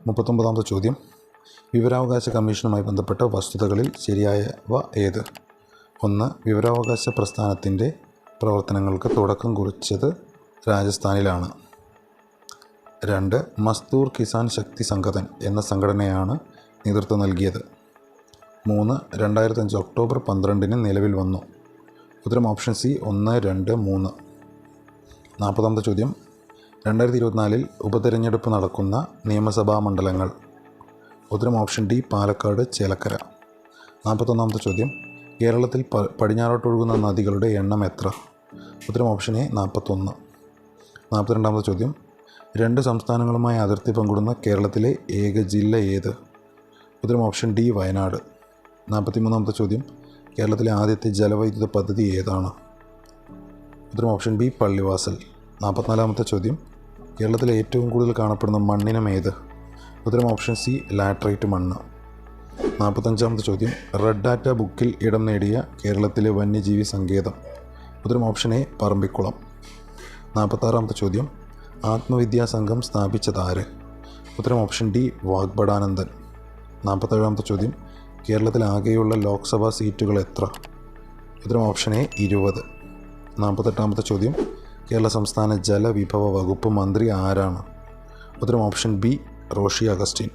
39-ാമത്തെ ചോദ്യം. വിവരാവകാശ കമ്മീഷനുമായി ബന്ധപ്പെട്ട വസ്തുതകളിൽ ശരിയായവ ഏത്? 1. വിവരാവകാശ പ്രസ്ഥാനത്തിൻ്റെ പ്രവർത്തനങ്ങൾക്ക് തുടക്കം കുറിച്ചത് രാജസ്ഥാനിലാണ്. 2. മസ്ദൂർ കിസാൻ ശക്തി സംഗഠൻ എന്ന സംഘടനയാണ് നേതൃത്വം നൽകിയത്. 3. 2005 ഒക്ടോബർ 12 നിലവിൽ വന്നു. ഉത്തരം ഓപ്ഷൻ സി 1, 2, 3. 40-ാമത്തെ ചോദ്യം. 2024 ഉപതെരഞ്ഞെടുപ്പ് നടക്കുന്ന നിയമസഭാ മണ്ഡലങ്ങൾ. ഉത്തരം ഓപ്ഷൻ ഡി പാലക്കാട്, ചേലക്കര. 41-ാമത്തെ ചോദ്യം. കേരളത്തിൽ പടിഞ്ഞാറോട്ടൊഴുകുന്ന നദികളുടെ എണ്ണം എത്ര? ഉത്തരം ഓപ്ഷൻ എ 41. 42-ാമത്തെ ചോദ്യം. 2 സംസ്ഥാനങ്ങളുമായി അതിർത്തി പങ്കിടുന്ന കേരളത്തിലെ ഏക ജില്ല ഏത്? ഉത്തരം ഓപ്ഷൻ ഡി വയനാട്. 43-ാമത്തെ ചോദ്യം. കേരളത്തിലെ ആദ്യത്തെ ജലവൈദ്യുത പദ്ധതി ഏതാണ്? ഉത്തരം ഓപ്ഷൻ ബി പള്ളിവാസൽ. 44-ാമത്തെ ചോദ്യം. കേരളത്തിലെ ഏറ്റവും കൂടുതൽ കാണപ്പെടുന്ന മണ്ണിനം ഏത്? ഉത്തരം ഓപ്ഷൻ സി ലാറ്ററൈറ്റ് മണ്ണ്. 45-ാമത്തെ ചോദ്യം. റെഡ് ഡാറ്റ ബുക്കിൽ ഇടം നേടിയ കേരളത്തിലെ വന്യജീവി സങ്കേതം. ഉത്തരം ഓപ്ഷൻ എ പറമ്പിക്കുളം. 46-ാമത്തെ ചോദ്യം. ആത്മവിദ്യാ സംഘം സ്ഥാപിച്ചതാര്? ഉത്തരം ഓപ്ഷൻ ഡി വാഗ്ഭടാനന്ദൻ. 47-ാമത്തെ ചോദ്യം. കേരളത്തിൽ ആകെയുള്ള ലോക്സഭാ സീറ്റുകൾ എത്ര? ഉത്തരം ഓപ്ഷൻ എ 20. 48-ാമത്തെ ചോദ്യം. കേരള സംസ്ഥാന ജലവിഭവ വകുപ്പ് മന്ത്രി ആരാണ്? ഉത്തരം ഓപ്ഷൻ ബി റോഷി അഗസ്റ്റിൻ.